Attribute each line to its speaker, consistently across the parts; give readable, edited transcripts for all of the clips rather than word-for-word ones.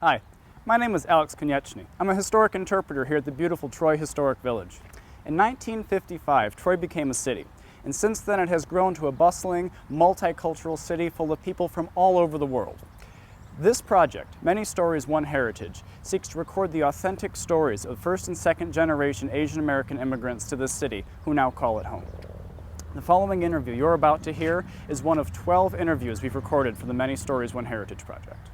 Speaker 1: Hi, my name is Alex Konieczny. I'm a historic interpreter here at the beautiful Troy Historic Village. In 1955, Troy became a city, and since then it has grown to a bustling, multicultural city full of people from all over the world. This project, Many Stories, One Heritage, seeks to record the authentic stories of first and second generation Asian American immigrants to this city who now call it home. The following interview you're about to hear is one of 12 interviews we've recorded for the Many Stories, One Heritage project.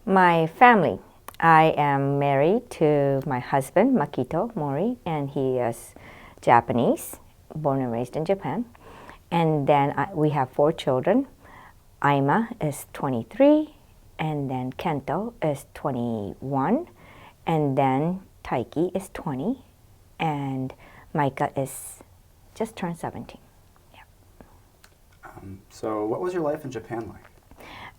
Speaker 2: My family. I am married to my husband, Makito Mori, and he is Japanese, born and raised in Japan. And then we have 4 children. Aima is 23, and then Kento is 21, and then Taiki is 20, and Maika is just turned 17. Yeah.
Speaker 1: So what was your life in Japan like?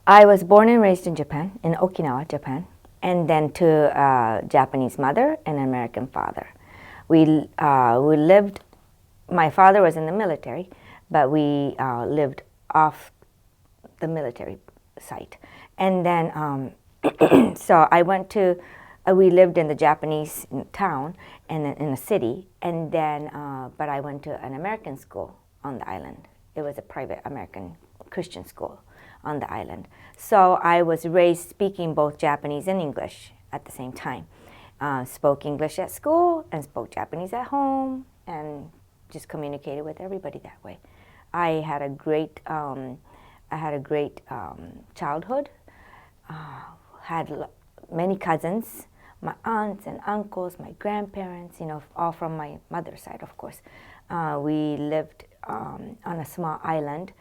Speaker 2: I was born and raised in Japan, in Okinawa, Japan, and then to a Japanese mother and an American father. We lived, my father was in the military, but we lived off the military site. And then, so I went to, we lived in the Japanese town and in a city, and then, but I went to an American school on the island. It was a private American Christian school on the island. So I was raised speaking both Japanese and English at the same time. Spoke English at school and spoke Japanese at home, and just communicated with everybody that way. I had a great childhood. Had many cousins, my aunts and uncles, my grandparents, you know, all from my mother's side, of course. We lived on a small island.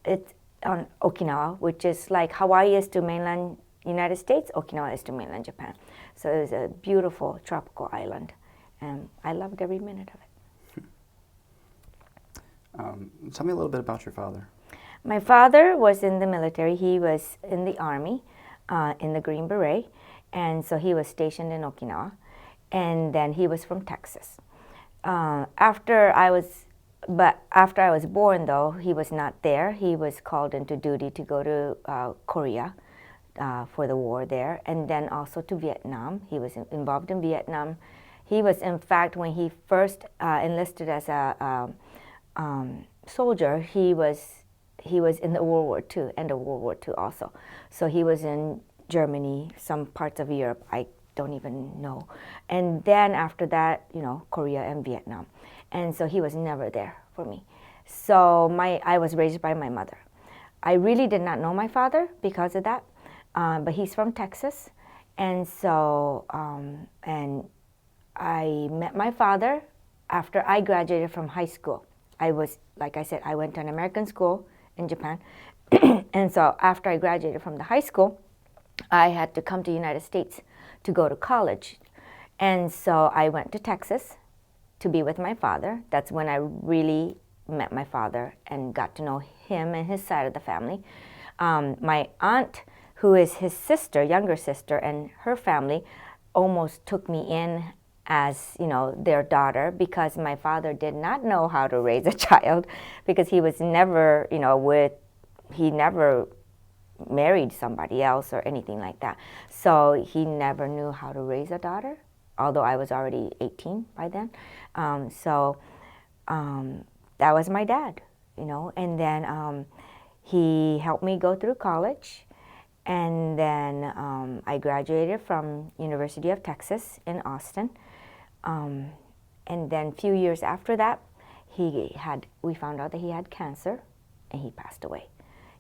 Speaker 2: It's on Okinawa, which is like Hawaii is to mainland United States, Okinawa is to mainland Japan. So it was a beautiful tropical island, and I loved every minute of it.
Speaker 1: Tell me a little bit about your father.
Speaker 2: My father was in the military. He was in the Army, in the Green Beret, and so he was stationed in Okinawa, and then he was from Texas. After I was born, though, he was not there. He was called into duty to go to Korea for the war there, and then also to Vietnam. He was involved in Vietnam. He was, in fact, when he first enlisted as a soldier, he was in the World War II, end of World War II also. So he was in Germany, some parts of Europe, I don't even know. And then after that, you know, Korea and Vietnam. And so he was never there for me. So I was raised by my mother. I really did not know my father because of that, but he's from Texas. And so, and I met my father after I graduated from high school. I was, like I said, I went to an American school in Japan. And so after I graduated from the high school, I had to come to the United States to go to college. And so I went to Texas to be with my father. That's when I really met my father and got to know him and his side of the family. My aunt, who is his sister, younger sister, and her family almost took me in as, you know, their daughter, because my father did not know how to raise a child, because he was never, you know, he never married somebody else or anything like that. So he never knew how to raise a daughter, although I was already 18 by then. That was my dad, you know. And then he helped me go through college. And then I graduated from University of Texas in Austin. And then a few years after that, we found out that he had cancer, and he passed away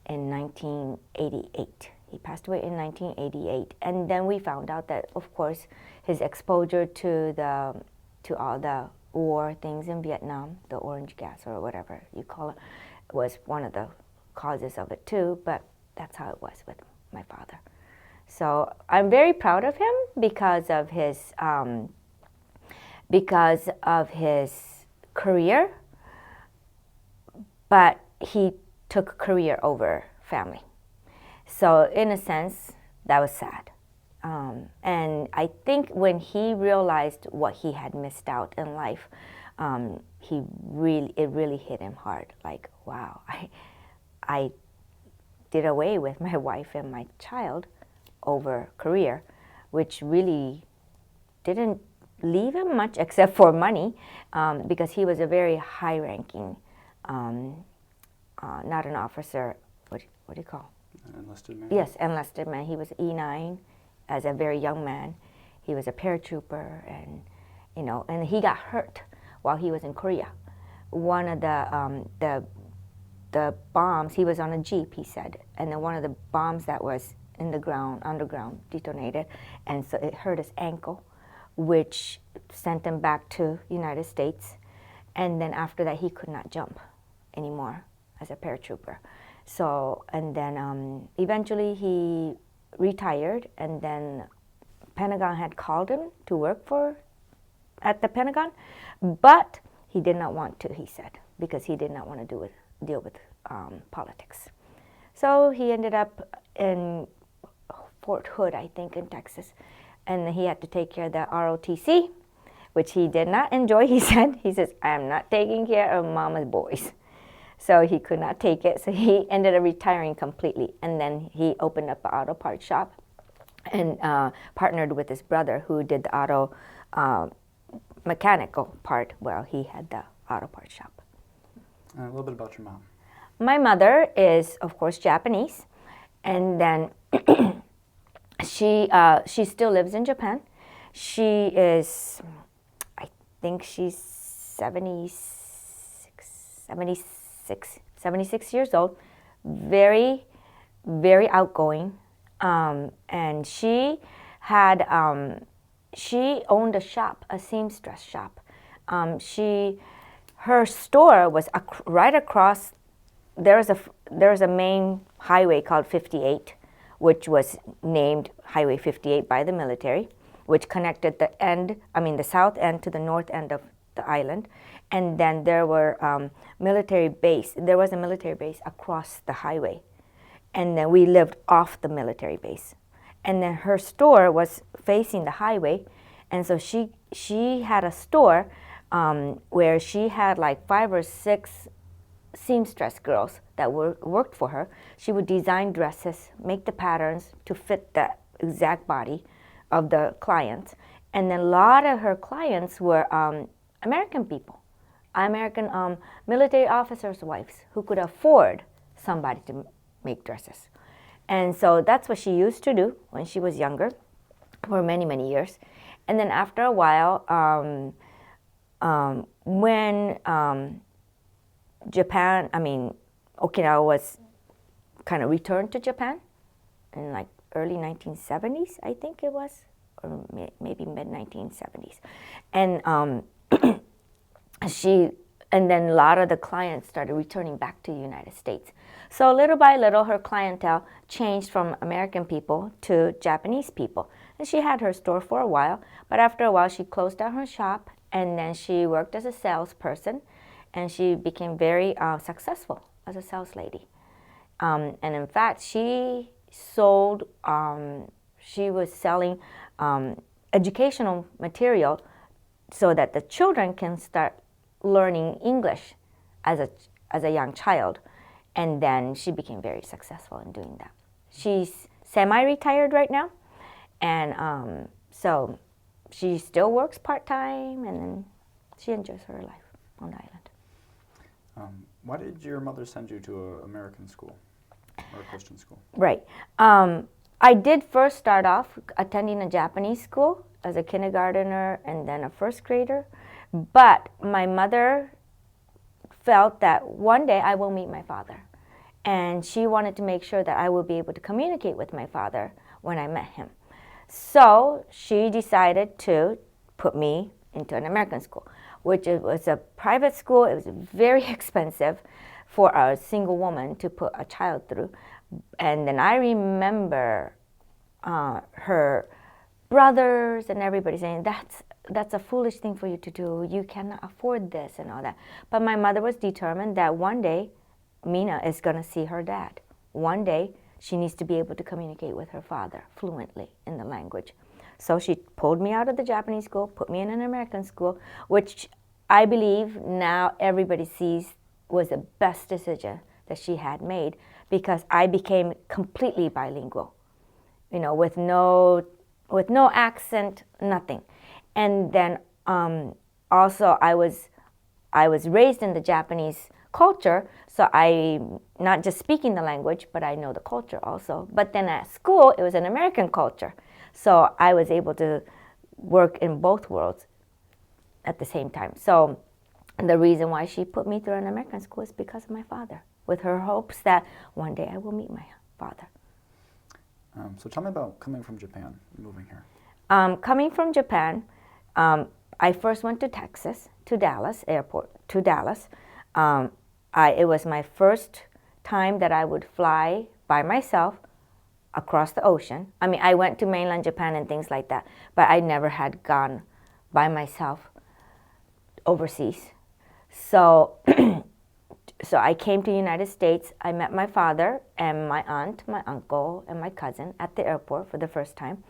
Speaker 2: in 1988. He passed away in 1988, and then we found out that, of course, his exposure to all the war things in Vietnam, the orange gas or whatever you call it, was one of the causes of it too. But that's how it was with my father. So I'm very proud of him because of his career, but he took career over family. So in a sense, that was sad. And I think when he realized what he had missed out in life, it really hit him hard. Like, wow, I did away with my wife and my child over career, which really didn't leave him much except for money, because he was a very high-ranking, not an officer. What do you call?
Speaker 1: An enlisted man?
Speaker 2: Yes, enlisted man. He was E9 as a very young man. He was a paratrooper, and and he got hurt while he was in Korea. One of the bombs, he was on a Jeep, he said, and then one of the bombs that was in the ground, underground, detonated, and so it hurt his ankle, which sent him back to United States. And then after that, he could not jump anymore as a paratrooper. So, and then eventually he retired, and then Pentagon had called him to work at the Pentagon, but he did not want to, he said, because he did not want to deal with politics. So he ended up in Fort Hood, I think, in Texas, and he had to take care of the ROTC, which he did not enjoy, he said. He says, I'm not taking care of mama's boys. So he could not take it, so he ended up retiring completely. And then he opened up an auto parts shop and partnered with his brother, who did the auto mechanical part, while he had the auto parts shop.
Speaker 1: A little bit about your mom.
Speaker 2: My mother is, of course, Japanese, and then she still lives in Japan. She is, I think she's 76 years old, very, very outgoing, and she owned a shop, a seamstress shop. Her store was right across. There's a main highway called 58, which was named Highway 58 by the military, which connected the south end to the north end of the island. And then there was a military base across the highway. And then we lived off the military base. And then her store was facing the highway. And so she had a store where she had like 5 or 6 seamstress girls that worked for her. She would design dresses, make the patterns to fit the exact body of the clients. And then a lot of her clients were American people, American military officers' wives who could afford somebody to make dresses. And so that's what she used to do when she was younger for many, many years. And then after a while, when Okinawa was kind of returned to Japan in like early 1970s, I think it was, or maybe mid 1970s. And and then a lot of the clients started returning back to the United States. So little by little, her clientele changed from American people to Japanese people. And she had her store for a while, but after a while, she closed down her shop, and then she worked as a salesperson, and she became very successful as a sales lady. And in fact, she was selling educational material so that the children can start learning English as a young child. And then she became very successful in doing that. She's semi-retired right now, and so she still works part-time, and then she enjoys her life on the island.
Speaker 1: Why did your mother send you to an American school or a Christian school?
Speaker 2: Right. I did first start off attending a Japanese school as a kindergartner and then a first grader, but my mother felt that one day I will meet my father. and she wanted to make sure that I would be able to communicate with my father when I met him. So she decided to put me into an American school, which it was a private school. It was very expensive for a single woman to put a child through. And then I remember her brothers and everybody saying, that's a foolish thing for you to do. You cannot afford this and all that. But my mother was determined that one day Mina is going to see her dad. One day she needs to be able to communicate with her father fluently in the language. So she pulled me out of the Japanese school, put me in an American school, which I believe now everybody sees was the best decision that she had made, because I became completely bilingual, you know, with no accent, nothing. And then also I was raised in the Japanese culture, so I'm not just speaking the language, but I know the culture also. But then at school, it was an American culture, so I was able to work in both worlds at the same time. So the reason why she put me through an American school is because of my father, with her hopes that one day I will meet my father.
Speaker 1: So tell me about coming from Japan, moving here.
Speaker 2: Coming from Japan, I first went to Texas, to Dallas airport, to Dallas. It was my first time that I would fly by myself across the ocean. I mean, I went to mainland Japan and things like that, but I never had gone by myself overseas. So, so I came to the United States. I met my father and my aunt, my uncle, and my cousin at the airport for the first time.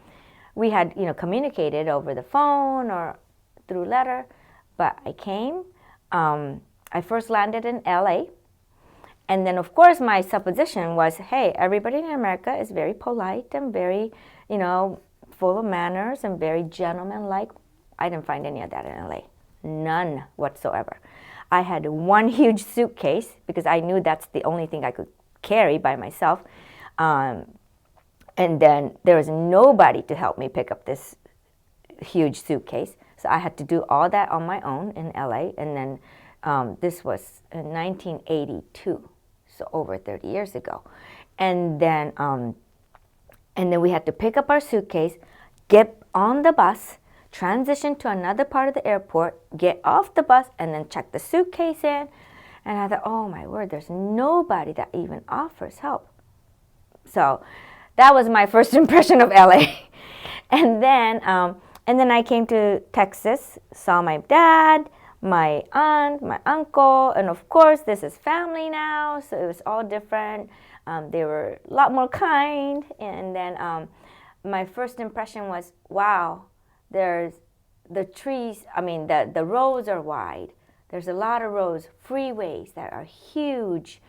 Speaker 2: We had, you know, communicated over the phone or through letter, but I came. I first landed in LA. And then, of course, my supposition was, hey, everybody in America is very polite and very, you know, full of manners and very gentleman-like. I didn't find any of that in LA. None whatsoever. I had one huge suitcase because I knew that's the only thing I could carry by myself. And then there was nobody to help me pick up this huge suitcase. So I had to do all that on my own in LA. And then this was in 1982, so over 30 years ago. And then we had to pick up our suitcase, get on the bus, transition to another part of the airport, get off the bus, and then check the suitcase in. And I thought, oh my word, there's nobody that even offers help. So that was my first impression of LA. And then I came to Texas, saw my dad, my aunt, my uncle, and of course this is family now, so it was all different. They were a lot more kind. And then my first impression was, wow, there's the trees, I mean the roads are wide. There's a lot of roads, freeways that are huge,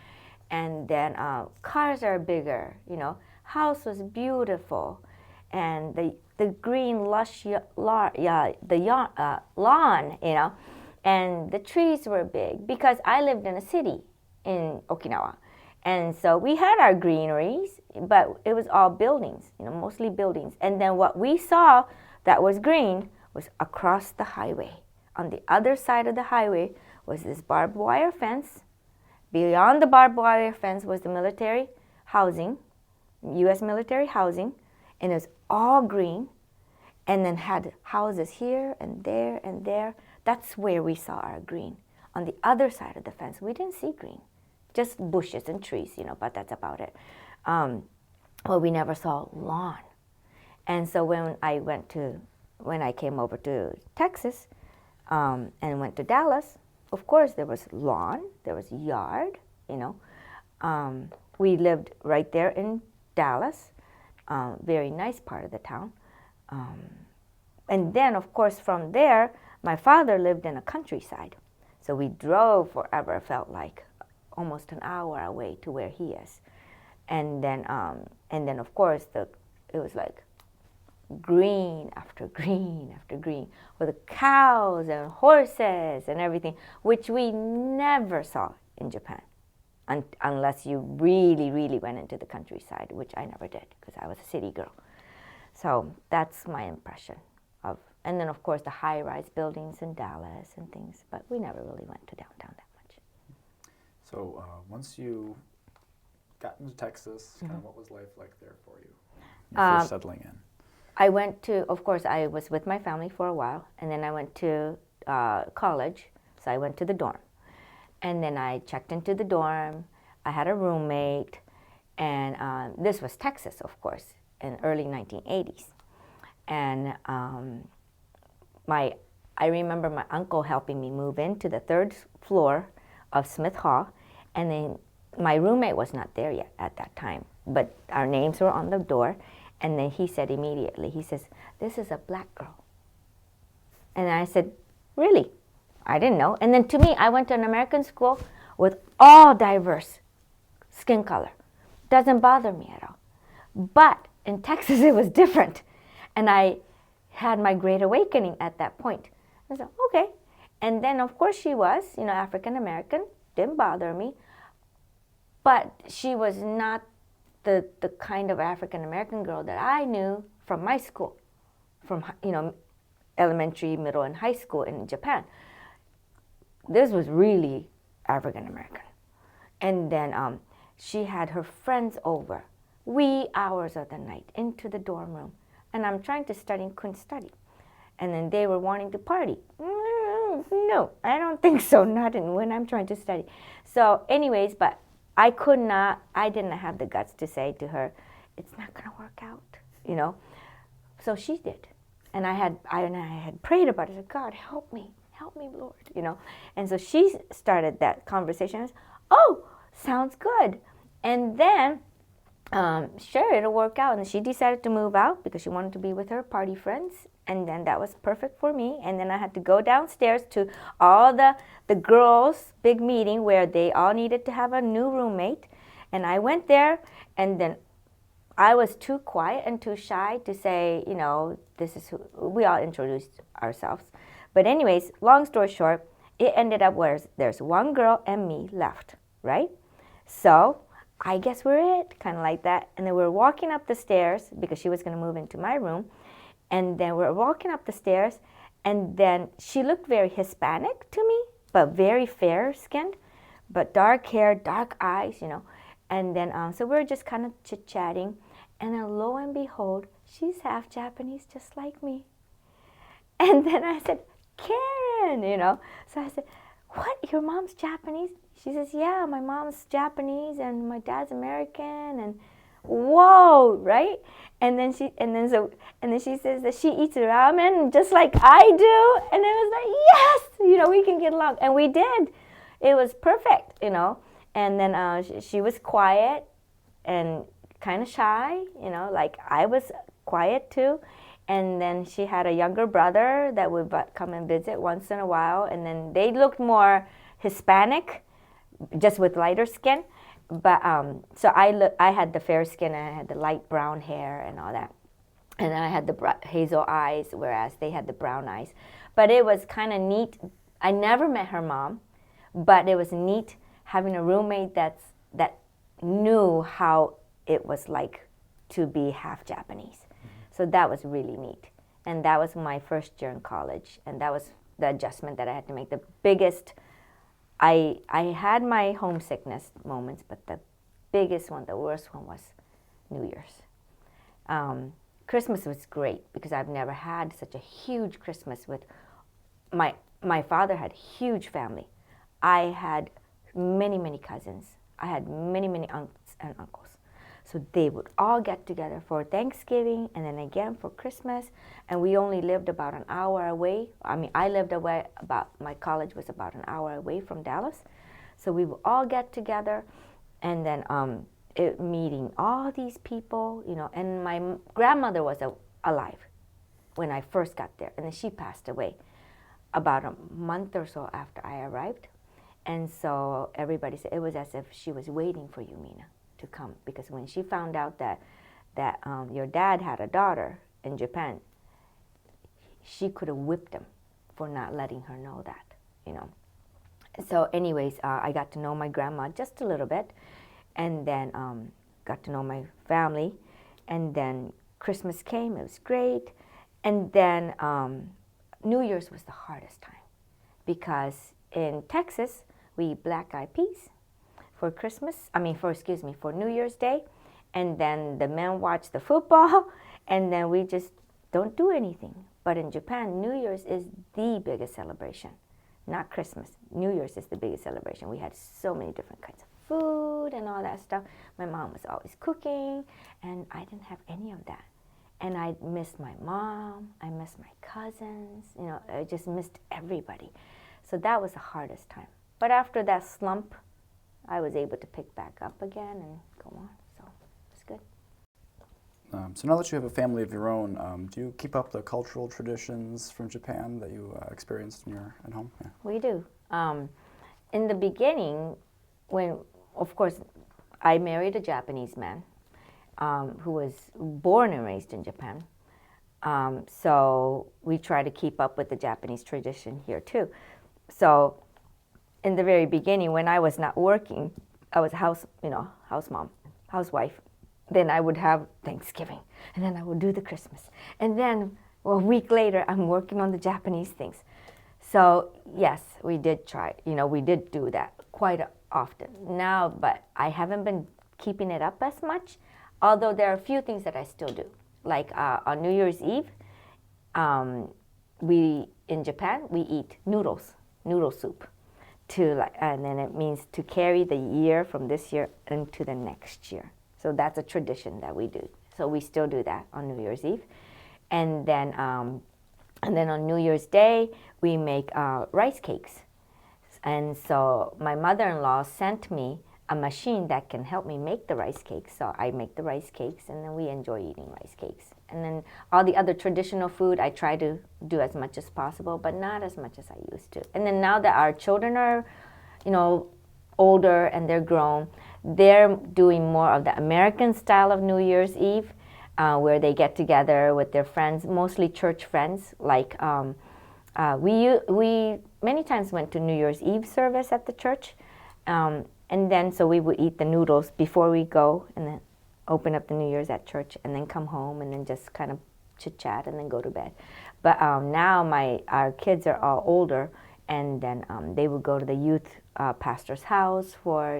Speaker 2: and then cars are bigger, you know. House was beautiful, and the green lush lawn, you know, and the trees were big because I lived in a city in Okinawa, and so we had our greeneries, but it was all buildings, you know, mostly buildings. And then what we saw that was green was across the highway. On the other side of the highway was this barbed wire fence. Beyond the barbed wire fence was the military housing, U.S. military housing, and it was all green, and then had houses here and there and there. That's where we saw our green. On the other side of the fence, we didn't see green, just bushes and trees, you know, but that's about it. Well, we never saw lawn. And so when I came over to Texas and went to Dallas, of course there was lawn, there was yard, you know. We lived right there in Dallas, very nice part of the town. And then, of course, from there, my father lived in a countryside. So we drove forever, felt like almost an hour away to where he is. And then of course, it was like green after green after green, with cows and horses and everything, which we never saw in Japan, unless you really, really went into the countryside, which I never did because I was a city girl. So that's my impression of, and then of course the high-rise buildings in Dallas and things, but we never really went to downtown that much.
Speaker 1: So once you got into Texas, kind of what was life like there for you?
Speaker 2: Um,
Speaker 1: First settling in.
Speaker 2: I went to, of course, I was with my family for a while, and then I went to college, so I went to the dorm. And then I checked into the dorm. I had a roommate, and this was Texas, of course, in early 1980s. And I remember my uncle helping me move into the third floor of Smith Hall, and then my roommate was not there yet at that time, but our names were on the door, and then he said immediately, he says, "This is a black girl." And I said, "Really?" I didn't know. And then to me, I went to an American school with all diverse skin color. Doesn't bother me at all. But in Texas, it was different. And I had my great awakening at that point. I said, okay. And then, of course, she was, African American. Didn't bother me. But she was not the kind of African American girl that I knew from my school, from, elementary, middle, and high school in Japan. This was really African American. And then she had her friends over, wee hours of the night, into the dorm room. And I'm trying to study and couldn't study. And then they were wanting to party. No, I don't think so, not when I'm trying to study. So anyways, but I didn't have the guts to say to her, it's not gonna work out, So she did. And I had prayed about it. I said, God, help me, Lord, And so she started that conversation. I said, oh, sounds good. And then, sure, it'll work out. And she decided to move out because she wanted to be with her party friends. And then that was perfect for me. And then I had to go downstairs to all the girls' big meeting where they all needed to have a new roommate. And I went there, and then I was too quiet and too shy to say, this is who, we all introduced ourselves. But anyways, long story short, it ended up where there's one girl and me left, right? So I guess we're it, kind of like that. And then we're walking up the stairs because she was going to move into my room. And then we're walking up the stairs, and then she looked very Hispanic to me, but very fair-skinned, but dark hair, dark eyes, And then, so we're just kind of chit-chatting. And then lo and behold, she's half Japanese, just like me. And then I said, Karen, So I said, what, your mom's Japanese? She says, yeah, my mom's Japanese and my dad's American. And whoa, right? And then she says that she eats ramen just like I do. And I was like, yes, we can get along. And we did. It was perfect, And then she was quiet and kind of shy, like I was quiet too. And then she had a younger brother that would come and visit once in a while. And then they looked more Hispanic, just with lighter skin. But so I had the fair skin, and I had the light brown hair and all that. And I had the hazel eyes, whereas they had the brown eyes. But it was kind of neat. I never met her mom, but it was neat having a roommate that knew how it was like to be half Japanese. So that was really neat. And that was my first year in college. And that was the adjustment that I had to make. The biggest, I had my homesickness moments, but the biggest one, the worst one, was New Year's. Christmas was great because I've never had such a huge Christmas with my father had huge family. I had many cousins. I had many aunts and uncles. So they would all get together for Thanksgiving and then again for Christmas. And we only lived about an hour away. I lived away my college was about an hour away from Dallas. So we would all get together and then meeting all these people, and my grandmother was alive when I first got there. And then she passed away about a month or so after I arrived. And so everybody said it was as if she was waiting for you, Mina, to come, because when she found out that your dad had a daughter in Japan, she could have whipped him for not letting her know that, So anyways, I got to know my grandma just a little bit, and then got to know my family, and then Christmas came, it was great, and then New Year's was the hardest time, because in Texas, we eat black-eyed peas for Christmas. I mean, for New Year's Day, and then the men watch the football, and then we just don't do anything. But in Japan, New Year's is the biggest celebration, not Christmas. New Year's is the biggest celebration. We had so many different kinds of food and all that stuff. My mom was always cooking, and I didn't have any of that. And I missed my mom, I missed my cousins, I just missed everybody. So that was the hardest time. But after that slump, I was able to pick back up again and go on, so it's good.
Speaker 1: So now that you have a family of your own, do you keep up the cultural traditions from Japan that you experienced at home? Yeah.
Speaker 2: We do. In the beginning, of course, I married a Japanese man who was born and raised in Japan. So we try to keep up with the Japanese tradition here too. So in the very beginning, when I was not working, I was housewife. Then I would have Thanksgiving, and then I would do the Christmas. And then a week later, I'm working on the Japanese things. So yes, we did try, we did do that quite often. Now, but I haven't been keeping it up as much, although there are a few things that I still do. Like on New Year's Eve, in Japan, we eat noodle soup. And then it means to carry the year from this year into the next year. So that's a tradition that we do. So we still do that on New Year's Eve. And then on New Year's Day, we make rice cakes. And so my mother-in-law sent me a machine that can help me make the rice cakes. So I make the rice cakes, and then we enjoy eating rice cakes. And then all the other traditional food, I try to do as much as possible, but not as much as I used to. And then now that our children are, older and they're grown, they're doing more of the American style of New Year's Eve, where they get together with their friends, mostly church friends. Like we many times went to New Year's Eve service at the church, and then so we would eat the noodles before we go, and then open up the New Year's at church, and then come home and then just kind of chit chat and then go to bed. But now our kids are all older, and then they would go to the youth pastor's house for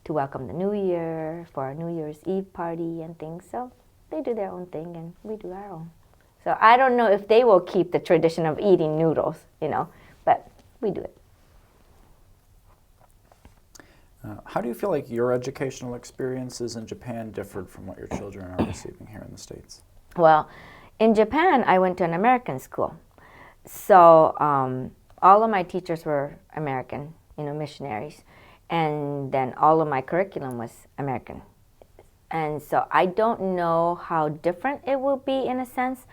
Speaker 2: to welcome the New Year, for our New Year's Eve party and things. So they do their own thing, and we do our own. So I don't know if they will keep the tradition of eating noodles, but we do it.
Speaker 1: How do you feel like your educational experiences in Japan differed from what your children are receiving here in the States?
Speaker 2: Well, in Japan, I went to an American school. So all of my teachers were American, missionaries. And then all of my curriculum was American. And so I don't know how different it will be in a sense,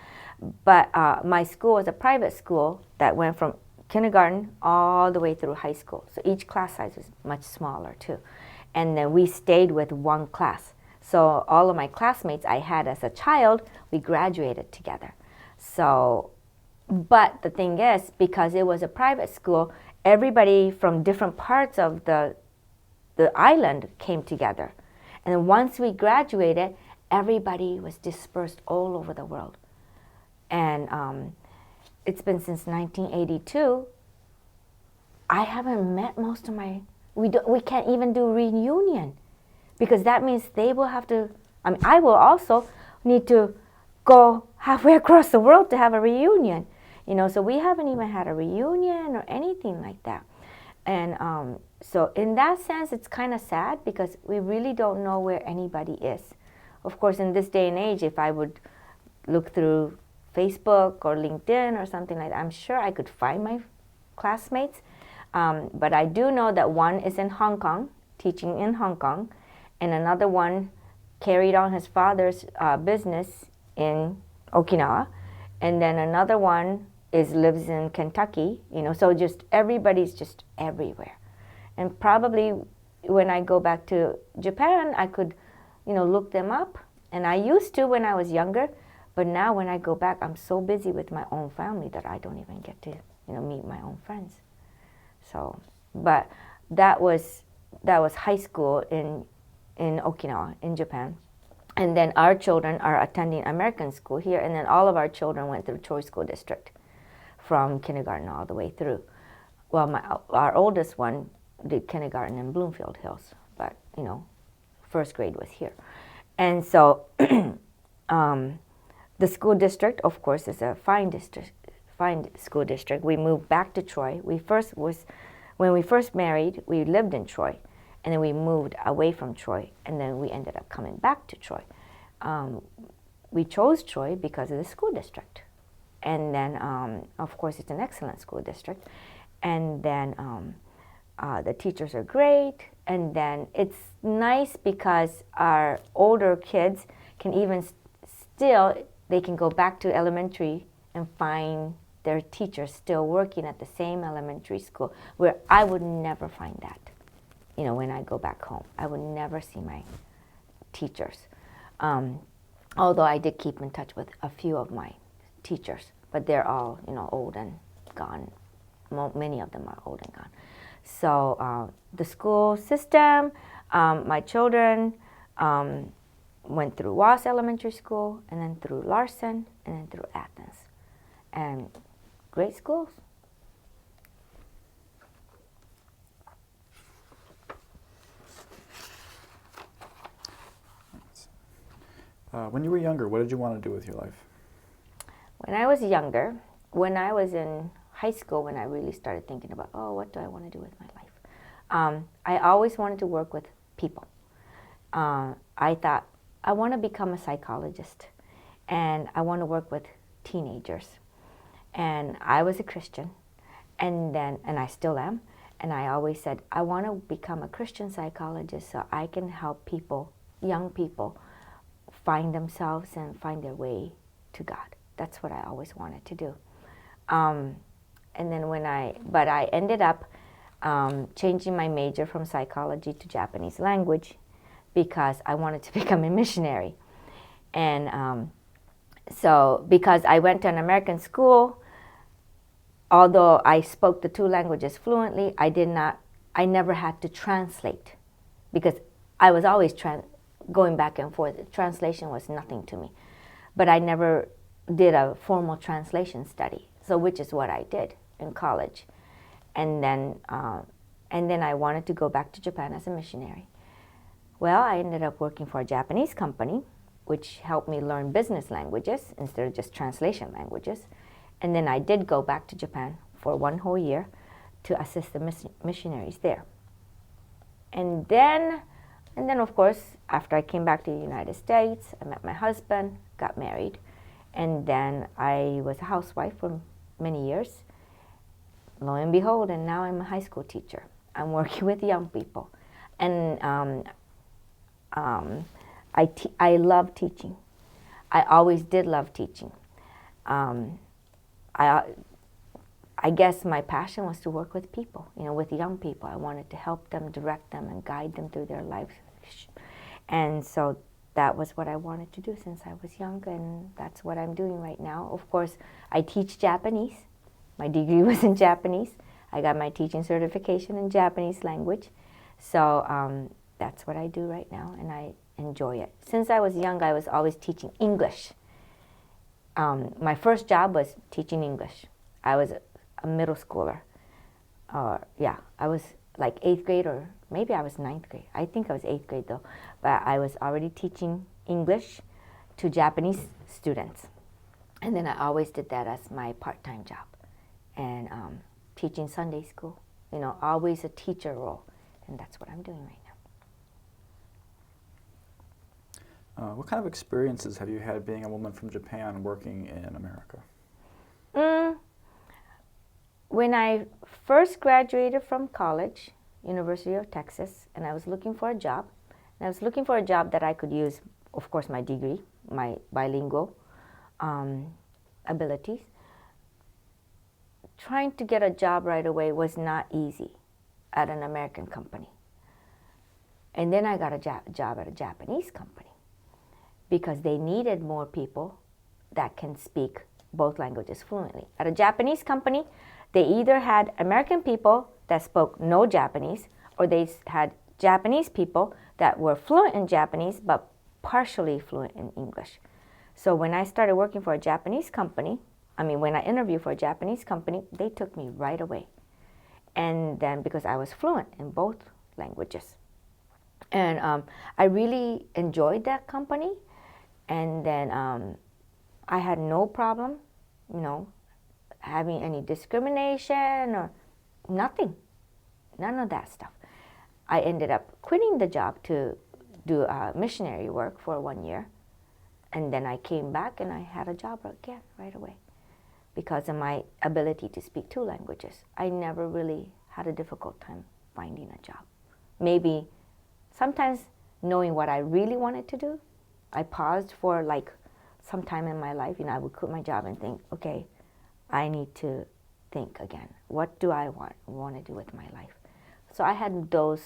Speaker 2: but my school was a private school that went from kindergarten all the way through high school. So each class size was much smaller too. And then we stayed with one class. So all of my classmates I had as a child, we graduated together. So, but the thing is, because it was a private school, everybody from different parts of the island came together. And then once we graduated, everybody was dispersed all over the world. And it's been since 1982. I haven't met most of we can't even do reunion, because that means they will have to, I will also need to go halfway across the world to have a reunion. So we haven't even had a reunion or anything like that. And so in that sense, it's kind of sad, because we really don't know where anybody is. Of course, in this day and age, if I would look through Facebook or LinkedIn or something like that, I'm sure I could find my classmates. But I do know that one is in Hong Kong, teaching in Hong Kong, and another one carried on his father's business in Okinawa, and then another one lives in Kentucky. So just everybody's just everywhere. And probably when I go back to Japan, I could, look them up. And I used to when I was younger, but now when I go back, I'm so busy with my own family that I don't even get to, meet my own friends. So, but that was high school in Okinawa, in Japan. And then our children are attending American school here, and then all of our children went through Troy School District from kindergarten all the way through. Well, our oldest one did kindergarten in Bloomfield Hills, you know, first grade was here. And so the school district, of course, is a fine school district. We moved back to Troy. When we first married, we lived in Troy, and then we moved away from Troy, and then we ended up coming back to Troy. We chose Troy because of the school district. And then, of course, it's an excellent school district. And then the teachers are great. And then it's nice because our older kids can even still, they can go back to elementary and find their teachers still working at the same elementary school, where I would never find that. You know, when I go back home, I would never see my teachers. Although I did keep in touch with a few of my teachers, but they're all, you know, old and gone. Many of them are old and gone. So the school system, my children went through Ross Elementary School, and then through Larson, and then through Athens. And great schools.
Speaker 1: When you were younger, what did you want to do with your life?
Speaker 2: When I was younger, when I was in high school, when I really started thinking about, oh, what do I want to do with my life? I always wanted to work with people. I thought, I want to become a psychologist, and I want to work with teenagers. And I was a Christian, and I still am, and I always said, I want to become a Christian psychologist so I can help people, young people, find themselves and find their way to God. That's what I always wanted to do. And then but I ended up changing my major from psychology to Japanese language because I wanted to become a missionary. And so because I went to an American school, although I spoke the two languages fluently, I never had to translate because I was always going back and forth. Translation was nothing to me. But I never did a formal translation study, so which is what I did in college. And then I wanted to go back to Japan as a missionary. Well, I ended up working for a Japanese company, which helped me learn business languages instead of just translation languages. And then I did go back to Japan for 1 whole year to assist the missionaries there. And then, of course, after I came back to the United States, I met my husband, got married, and then I was a housewife for many years. Lo and behold, and now I'm a high school teacher. I'm working with young people. And I love teaching. I always did love teaching. I guess my passion was to work with people, you know, with young people. I wanted to help them, direct them, and guide them through their lives. And so that was what I wanted to do since I was young, and that's what I'm doing right now. Of course, I teach Japanese. My degree was in Japanese. I got my teaching certification in Japanese language. So that's what I do right now, and I enjoy it. Since I was young, I was always teaching English. My first job was teaching English. I was a middle schooler. I was like 8th grade, or maybe I was 9th grade. I think I was 8th grade though. But I was already teaching English to Japanese students. And then I always did that as my part-time job. And teaching Sunday school, you know, always a teacher role. And that's what I'm doing right now.
Speaker 1: What kind of experiences have you had being a woman from Japan working in America?
Speaker 2: When I first graduated from college, University of Texas, and I was looking for a job, and I was looking for a job that I could use, of course, my degree, my bilingual abilities. Trying to get a job right away was not easy at an American company. And then I got a job at a Japanese company because they needed more people that can speak both languages fluently. At a Japanese company, they either had American people that spoke no Japanese, or they had Japanese people that were fluent in Japanese but partially fluent in English. So when I started working for a Japanese company, when I interviewed for a Japanese company, they took me right away. And then because I was fluent in both languages. And I really enjoyed that company. And then I had no problem, you know, having any discrimination or nothing, none of that stuff. I ended up quitting the job to do missionary work for 1 year. And then I came back and I had a job again right away because of my ability to speak 2 languages. I never really had a difficult time finding a job. Maybe sometimes knowing what I really wanted to do, I paused for like some time in my life. You know, I would quit my job and think, okay, I need to think again. What do I want to do with my life? So I had those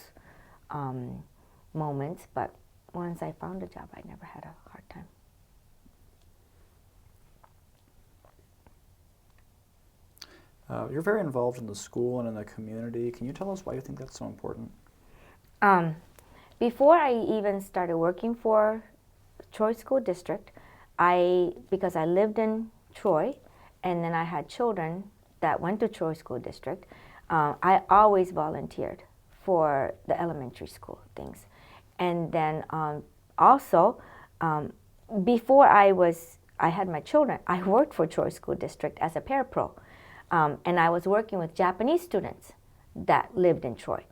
Speaker 2: moments, but once I found a job, I never had a hard time.
Speaker 1: You're very involved in the school and in the community. Can you tell us why you think that's so important?
Speaker 2: Before I even started working for Troy School District, because I lived in Troy, and then I had children that went to Troy School District, I always volunteered for the elementary school things. And then also, before I had my children, I worked for Troy School District as a parapro. And I was working with Japanese students that lived in Troy.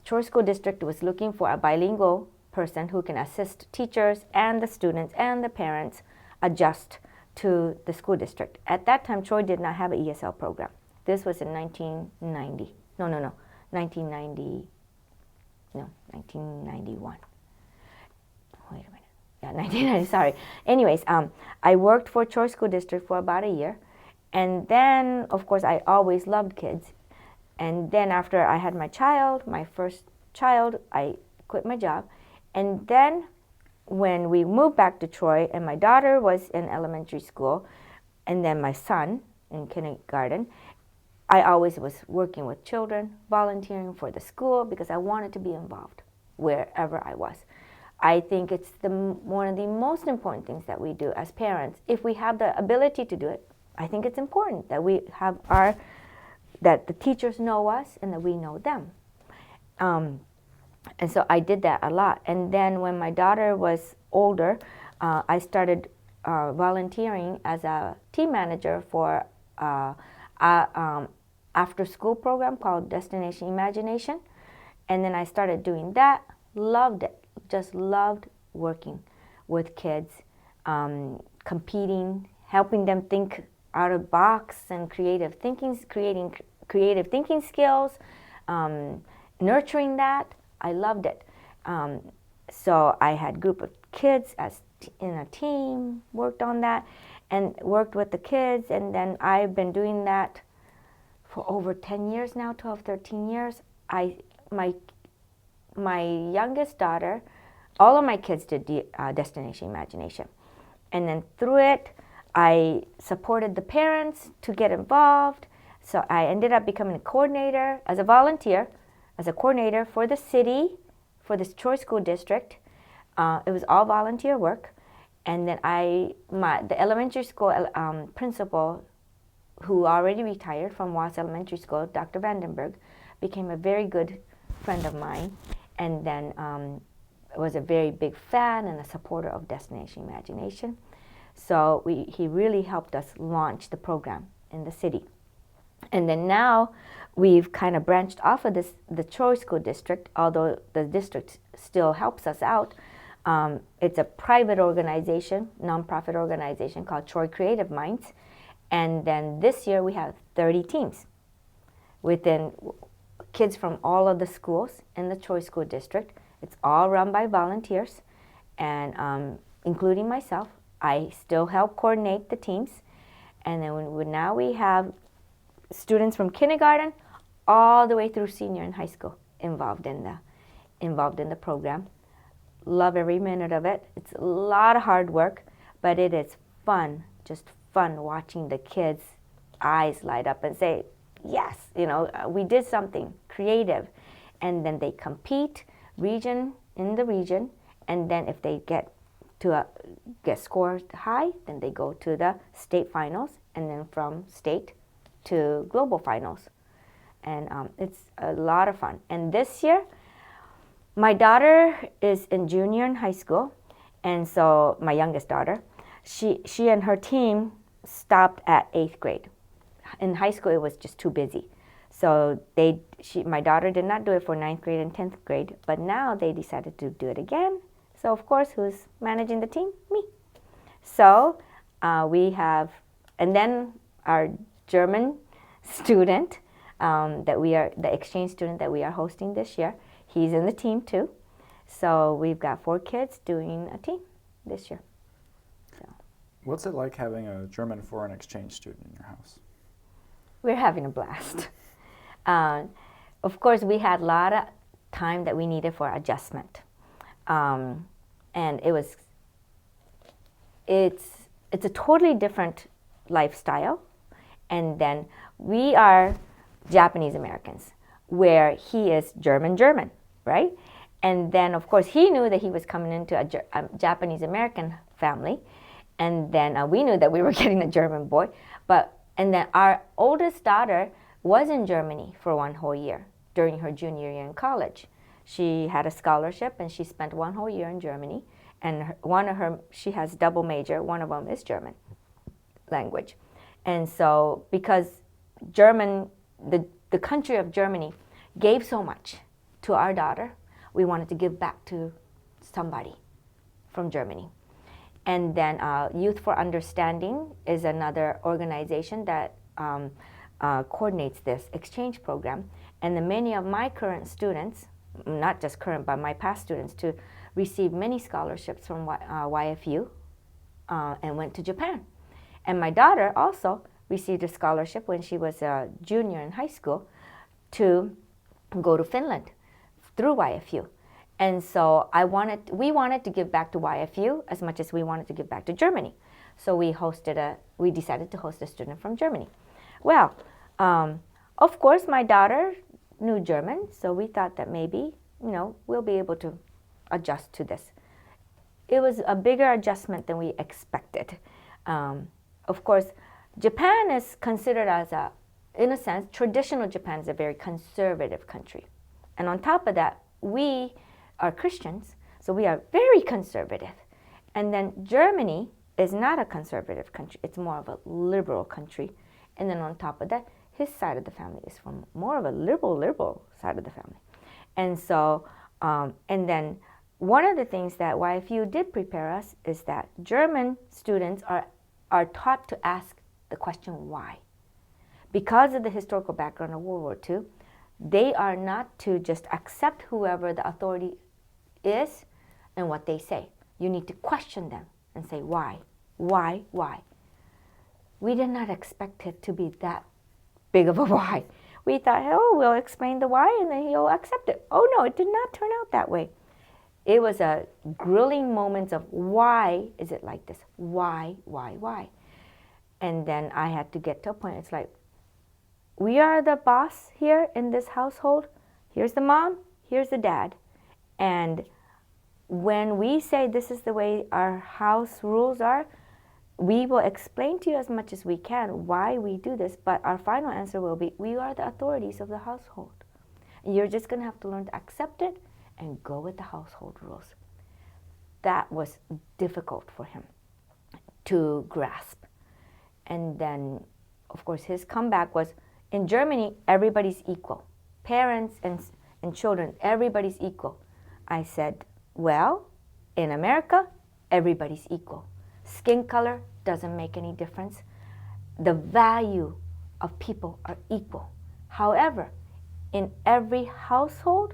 Speaker 2: Troy School District was looking for a bilingual person who can assist teachers and the students and the parents adjust to the school district. At that time, Troy did not have an ESL program. This was in 1990. No, 1990. No, 1991. Wait a minute. Yeah, 1990, sorry. Anyways, I worked for Troy School District for about a year. And then, of course, I always loved kids. And then after I had my first child, I quit my job. And then when we moved back to Troy and my daughter was in elementary school and then my son in kindergarten, I always was working with children, volunteering for the school because I wanted to be involved wherever I was. I think it's one of the most important things that we do as parents. If we have the ability to do it, I think it's important that we have that the teachers know us and that we know them. And so I did that a lot. And then when my daughter was older, I started volunteering as a team manager for after-school program called Destination Imagination. And then I started doing that, loved it, just loved working with kids, competing, helping them think out of the box and creating creative thinking skills, nurturing that. I loved it. So I had a group of kids in a team, worked on that, and worked with the kids. And then I've been doing that for over 10 years now, 12, 13 years. My youngest daughter, all of my kids did Destination Imagination. And then through it, I supported the parents to get involved. So I ended up becoming a coordinator as a volunteer, as a coordinator for the city, for this Troy School District. It was all volunteer work. And then the elementary school principal, who already retired from Watts Elementary School, Dr. Vandenberg, became a very good friend of mine. And then was a very big fan and a supporter of Destination Imagination. So he really helped us launch the program in the city. And then now we've kind of branched off of the Troy School District, although the district still helps us out. It's a private organization, nonprofit organization called Troy Creative Minds. And then this year we have 30 teams within kids from all of the schools in the Troy School District. It's all run by volunteers, and including myself. I still help coordinate the teams. And then now we have students from kindergarten all the way through senior and high school involved in the program. Love every minute of it. It's a lot of hard work, but it is fun, just fun watching the kids' eyes light up and say, yes, we did something creative. And then they compete in the region, and then if they get scored high, then they go to the state finals, and then from state to global finals. And it's a lot of fun. And this year, My daughter is in junior in high school, and so my youngest daughter, she and her team stopped at 8th grade. In high school, it was just too busy. So my daughter did not do it for 9th grade and 10th grade, but now they decided to do it again. So of course, who's managing the team? Me. So we have, and then our German student the exchange student that we are hosting this year, he's in the team too. So we've got 4 kids doing a team this year. So.
Speaker 1: What's it like having a German foreign exchange student in your house?
Speaker 2: We're having a blast. Of course, we had a lot of time that we needed for adjustment. And it's a totally different lifestyle. And then we are Japanese Americans, where he is German, right? And then, of course, he knew that he was coming into a Japanese American family. And then we knew that we were getting a German boy. And then our oldest daughter was in Germany for 1 whole year during her junior year in college. She had a scholarship and she spent 1 whole year in Germany. And she has double major, one of them is German language. And so because the country of Germany gave so much to our daughter, we wanted to give back to somebody from Germany. And then Youth for Understanding is another organization that coordinates this exchange program. And many of my current students, not just current, but my past students too, received many scholarships from YFU and went to Japan. And my daughter also received a scholarship when she was a junior in high school to go to Finland through YFU. And so we wanted to give back to YFU as much as we wanted to give back to Germany. So we decided to host a student from Germany. Well, of course, my daughter knew German, so we thought that maybe, we'll be able to adjust to this. It was a bigger adjustment than we expected. Of course, Japan is considered as in a sense, traditional Japan is a very conservative country. And on top of that, we are Christians, so we are very conservative. And then Germany is not a conservative country, it's more of a liberal country. And then on top of that, his side of the family is from more of a liberal side of the family. And so, and then one of the things that YFU did prepare us is that German students are taught to ask the question why. Because of the historical background of World War II, they are not to just accept whoever the authority is and what they say. You need to question them and say why. We did not expect it to be that big of a why. We thought, we'll explain the why and then he'll accept it. Oh no, it did not turn out that way. It was a grilling moment of why is it like this? Why? And then I had to get to a point, it's like, we are the boss here in this household. Here's the mom, here's the dad. And when we say this is the way our house rules are, we will explain to you as much as we can why we do this, but our final answer will be, we are the authorities of the household. And you're just gonna have to learn to accept it and go with the household rules. That was difficult for him to grasp. And then, of course, his comeback was, in Germany, everybody's equal. Parents and children, everybody's equal. I said, well, in America, everybody's equal. Skin color doesn't make any difference. The value of people are equal. However, in every household,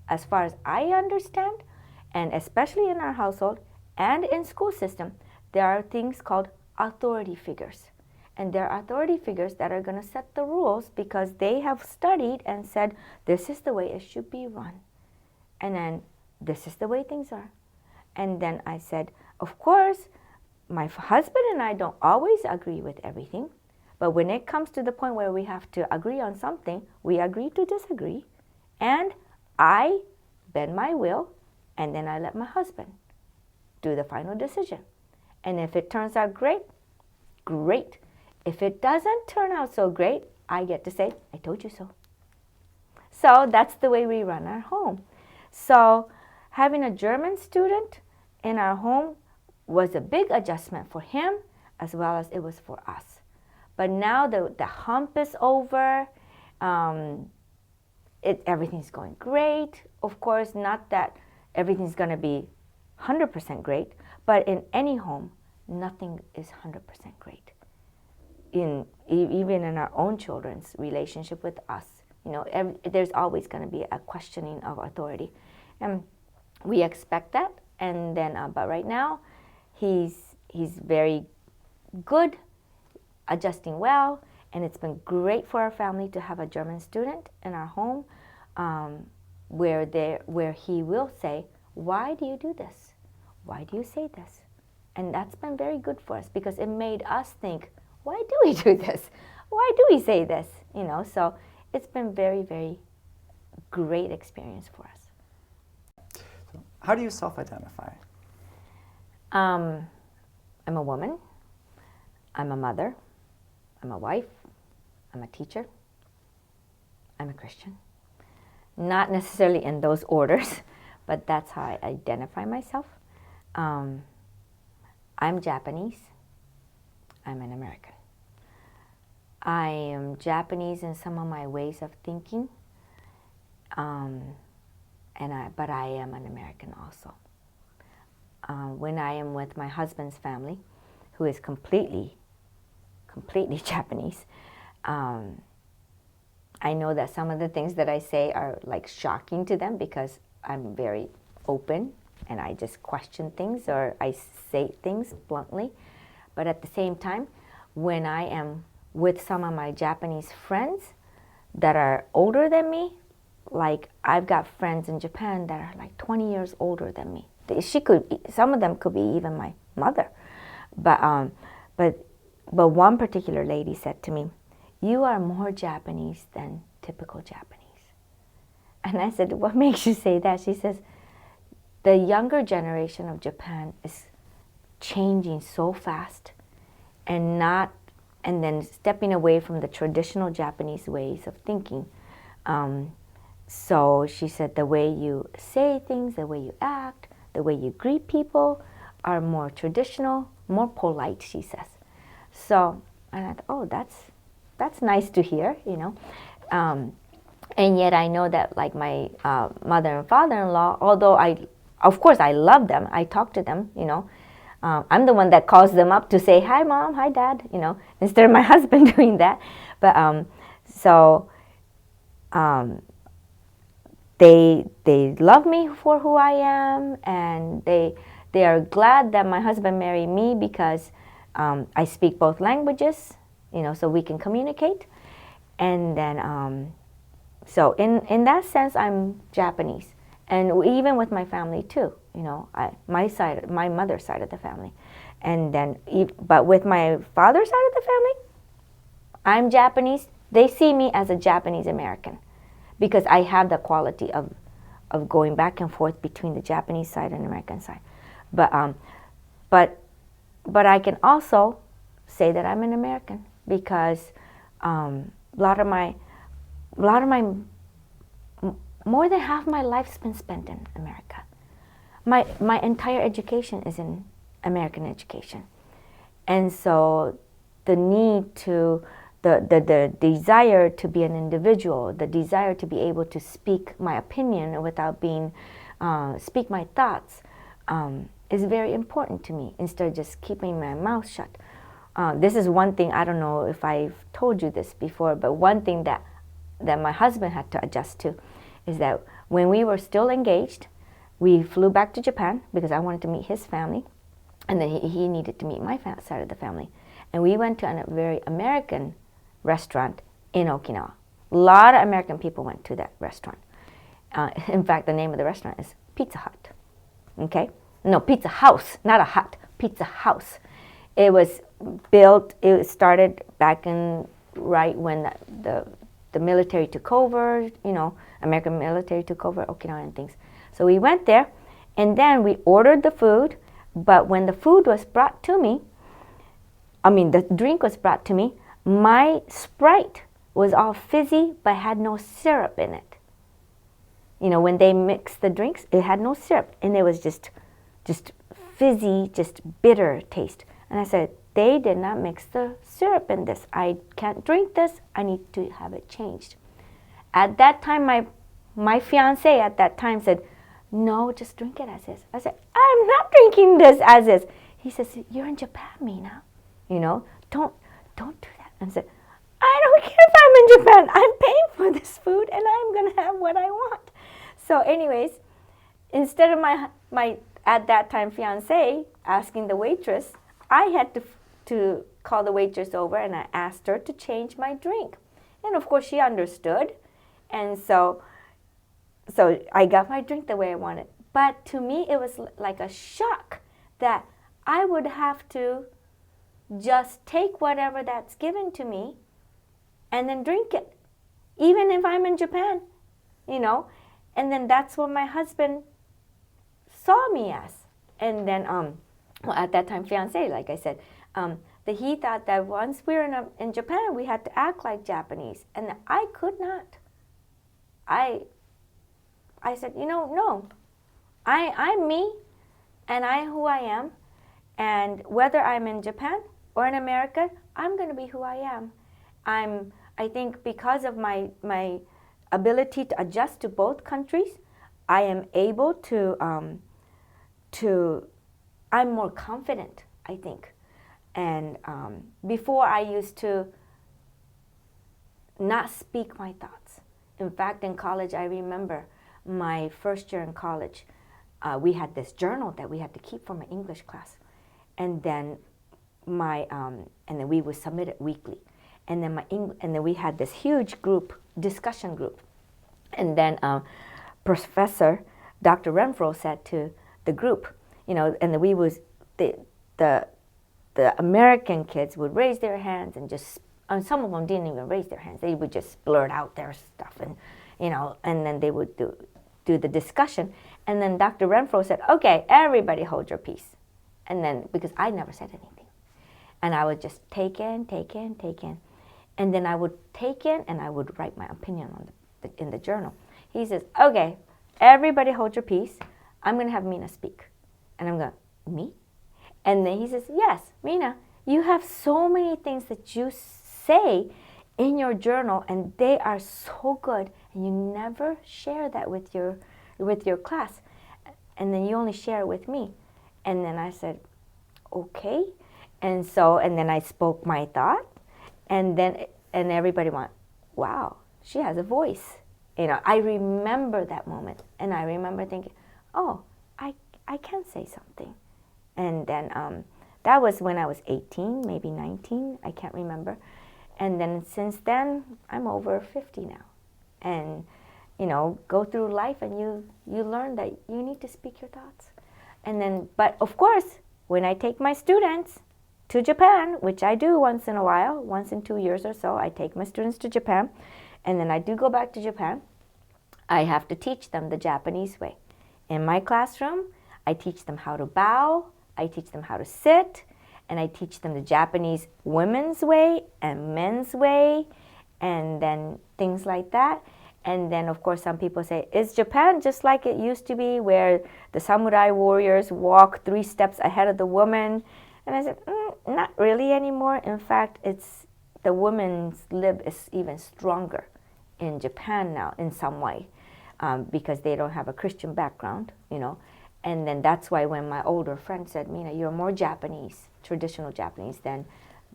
Speaker 2: as far as I understand, and especially in our household and in school system, there are things called authority figures. And there are authority figures that are going to set the rules because they have studied and said, this is the way it should be run. And then, this is the way things are. And then I said, of course, my husband and I don't always agree with everything. But when it comes to the point where we have to agree on something, we agree to disagree. And I bend my will, and then I let my husband do the final decision. And if it turns out great, great. If it doesn't turn out so great, I get to say, I told you so. So that's the way we run our home. So having a German student in our home was a big adjustment for him as well as it was for us. But now the hump is over. Everything's going great. Of course, not that everything's going to be 100% great, but in any home, nothing is 100% great. Even in our own children's relationship with us, there's always going to be a questioning of authority, and we expect that. And then, but right now, he's very good, adjusting well, and it's been great for our family to have a German student in our home, where he will say, "Why do you do this? Why do you say this?" And that's been very good for us because it made us think, why do we do this? Why do we say this? So it's been very, very great experience for us.
Speaker 1: How do you self-identify?
Speaker 2: I'm a woman. I'm a mother. I'm a wife. I'm a teacher. I'm a Christian. Not necessarily in those orders, but that's how I identify myself. I'm Japanese. I'm an American. I am Japanese in some of my ways of thinking, but I am an American also. When I am with my husband's family, who is completely Japanese, I know that some of the things that I say are like shocking to them because I'm very open and I just question things or I say things bluntly. But at the same time, when I am with some of my Japanese friends that are older than me, like I've got friends in Japan that are like 20 years older than me. Some of them could be even my mother. But one particular lady said to me, "You are more Japanese than typical Japanese." And I said, "What makes you say that?" She says, "The younger generation of Japan is changing so fast and then stepping away from the traditional Japanese ways of thinking. So she said the way you say things, the way you act, the way you greet people are more traditional, more polite," she says. So, and I thought, oh, that's nice to hear, And yet I know that like my mother and father-in-law, although of course I love them, I talk to them, I'm the one that calls them up to say, "Hi, Mom, hi, Dad," instead of my husband doing that. But they love me for who I am, and they are glad that my husband married me because I speak both languages, so we can communicate. And then, so in that sense, I'm Japanese. And even with my family too, my mother's side of the family. And then, but with my father's side of the family, I'm Japanese. They see me as a Japanese American because I have the quality of going back and forth between the Japanese side and American side. But I can also say that I'm an American because a lot of my more than half my life's been spent in America. My entire education is in American education. And so the desire to be an individual, the desire to be able to speak my opinion without speak my thoughts is very important to me instead of just keeping my mouth shut. This is one thing, I don't know if I've told you this before, but one thing that my husband had to adjust to is that when we were still engaged, we flew back to Japan because I wanted to meet his family, and then he needed to meet my side of the family. And we went to a very American restaurant in Okinawa. A lot of American people went to that restaurant. In fact, the name of the restaurant is Pizza Hut. Okay? No, Pizza House, not a hut, Pizza House. It was built, it started back in right when the military took over, American military took over Okinawa and things. So we went there, and then we ordered the food, but when the food was brought to me, the drink was brought to me, my Sprite was all fizzy but had no syrup in it. when they mixed the drinks, it had no syrup, and it was just fizzy, just bitter taste. And I said, they did not mix the syrup in this. I can't drink this. I need to have it changed. At that time, my fiance at that time said, no, just drink it as is. I said, I'm not drinking this as is. He says, you're in Japan, Mina. Don't do that. And I said, I don't care if I'm in Japan. I'm paying for this food, and I'm going to have what I want. So anyways, instead of my at that time fiance asking the waitress, I had to call the waitress over, and I asked her to change my drink. And of course, she understood. And so I got my drink the way I wanted. But to me, it was like a shock that I would have to just take whatever that's given to me and then drink it, even if I'm in Japan, And then that's what my husband saw me as. And then, at that time, fiance, like I said, that he thought that once we were in Japan, we had to act like Japanese, and I could not. I said, no, I'm me, and I'm who I am, and whether I'm in Japan or in America, I'm going to be who I am. I think because of my ability to adjust to both countries, I am able to I'm more confident, I think. And before, I used to not speak my thoughts. In fact, in college, I remember my first year in college, we had this journal that we had to keep for my English class, and then we would submit it weekly, and then we had this huge discussion group, and then Professor Dr. Renfro said to the group, and then the American kids would raise their hands and some of them didn't even raise their hands. They would just blurt out their stuff, and then they would do the discussion. And then Dr. Renfro said, okay, everybody hold your peace. And then, because I never said anything, and I would just take in, and then I would take in and I would write my opinion in the journal. He says, okay, everybody hold your peace. I'm going to have Mina speak. And I'm going, me? And then he says, yes, Mina, you have so many things that you say in your journal, and they are so good, and you never share that with your class, and then you only share it with me. And then I said, okay. And then I spoke my thought, and everybody went, wow, she has a voice. I remember that moment, and I remember thinking, oh, I can say something. And then that was when I was 18, maybe 19, I can't remember. And then since then, I'm over 50 now. And, go through life, and you learn that you need to speak your thoughts. And then, but of course, when I take my students to Japan, which I do once in a while, once in 2 years or so, I take my students to Japan, and then I do go back to Japan, I have to teach them the Japanese way. In my classroom, I teach them how to bow, I teach them how to sit, and I teach them the Japanese women's way and men's way, and then things like that. And then, of course, some people say, is Japan just like it used to be, where the samurai warriors walk 3 steps ahead of the woman? And I said, not really anymore. In fact, the women's lib is even stronger in Japan now in some way, because they don't have a Christian background, And then that's why when my older friend said, Mina, you're more Japanese, traditional Japanese, than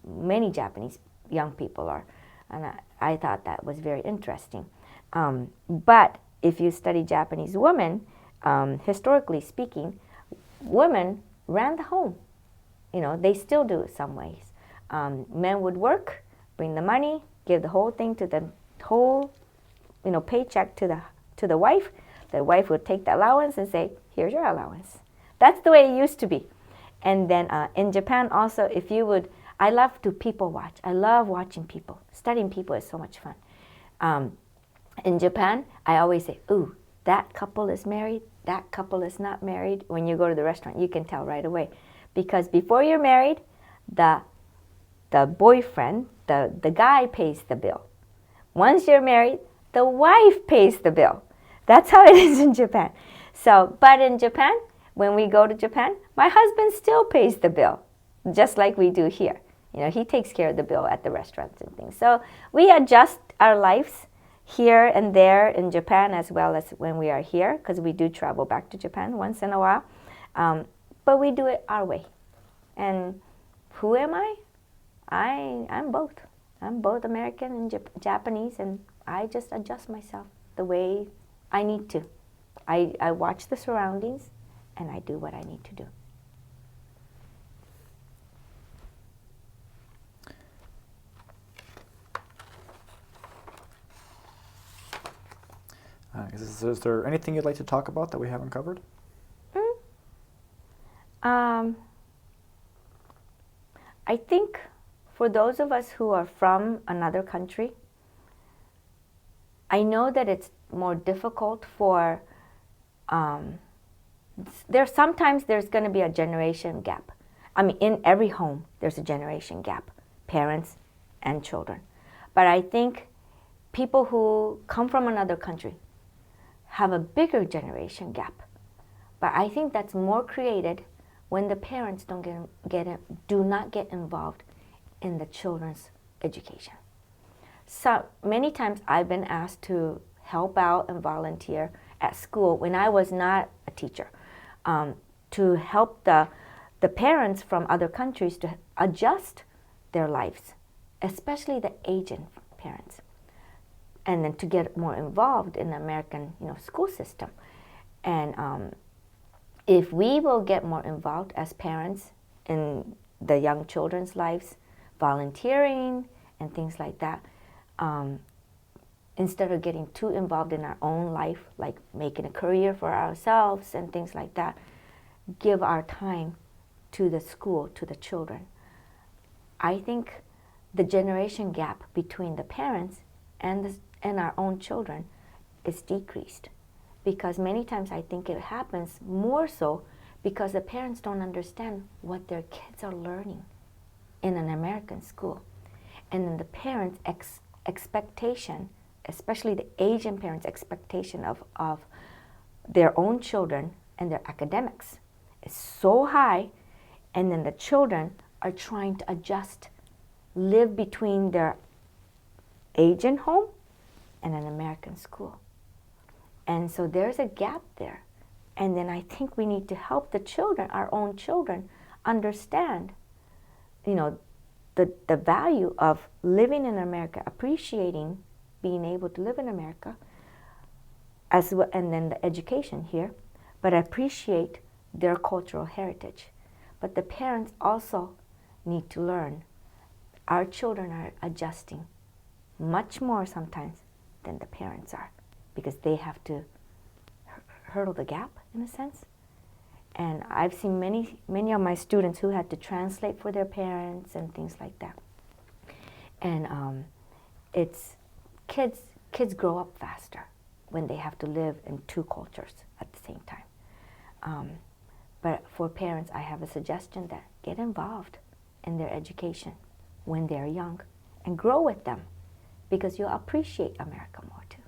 Speaker 2: many Japanese young people are. And I thought that was very interesting. But if you study Japanese women, historically speaking, women ran the home. They still do some ways. Men would work, bring the money, give the whole thing to the whole, paycheck to the wife. The wife would take the allowance and say, here's your allowance. That's the way it used to be. And then in Japan also, I love to people watch. I love watching people. Studying people is so much fun. In Japan, I always say, ooh, that couple is married, that couple is not married. When you go to the restaurant, you can tell right away. Because before you're married, the boyfriend, the guy pays the bill. Once you're married, the wife pays the bill. That's how it is in Japan. So, but in Japan, when we go to Japan, my husband still pays the bill, just like we do here. You know, he takes care of the bill at the restaurants and things. So we adjust our lives here and there in Japan as well as when we are here, because we do travel back to Japan once in a while. But we do it our way. And who am I? I'm both. I'm both American and Japanese, and I just adjust myself the way I need to. I watch the surroundings, and I do what I need to do.
Speaker 1: Is there anything you'd like to talk about that we haven't covered?
Speaker 2: I think for those of us who are from another country, I know that it's more difficult for, sometimes there's going to be a generation gap. I mean, in every home, there's a generation gap, parents and children. But I think people who come from another country have a bigger generation gap. But I think that's more created when the parents do not get involved in the children's education. So many times I've been asked to help out and volunteer at school when I was not a teacher, to help the parents from other countries to adjust their lives, especially the Asian parents, and then to get more involved in the American, school system. And if we will get more involved as parents in the young children's lives, volunteering and things like that, instead of getting too involved in our own life, like making a career for ourselves and things like that, give our time to the school, to the children. I think the generation gap between the parents and our own children is decreased, because many times I think it happens more so because the parents don't understand what their kids are learning in an American school. And then the parents' expectation, especially the Asian parents' expectation of their own children and their academics is so high, and then the children are trying to adjust, live between their Asian home and an American school. And so there's a gap there. And then I think we need to help the children, our own children, understand, the value of living in America, appreciating being able to live in America, as well, and then the education here, but appreciate their cultural heritage. But the parents also need to learn. Our children are adjusting much more sometimes than the parents are, because they have to hurdle the gap, in a sense. And I've seen many of my students who had to translate for their parents and things like that. And it's kids grow up faster when they have to live in two cultures at the same time. But for parents, I have a suggestion that get involved in their education when they're young and grow with them, because you'll appreciate America more too.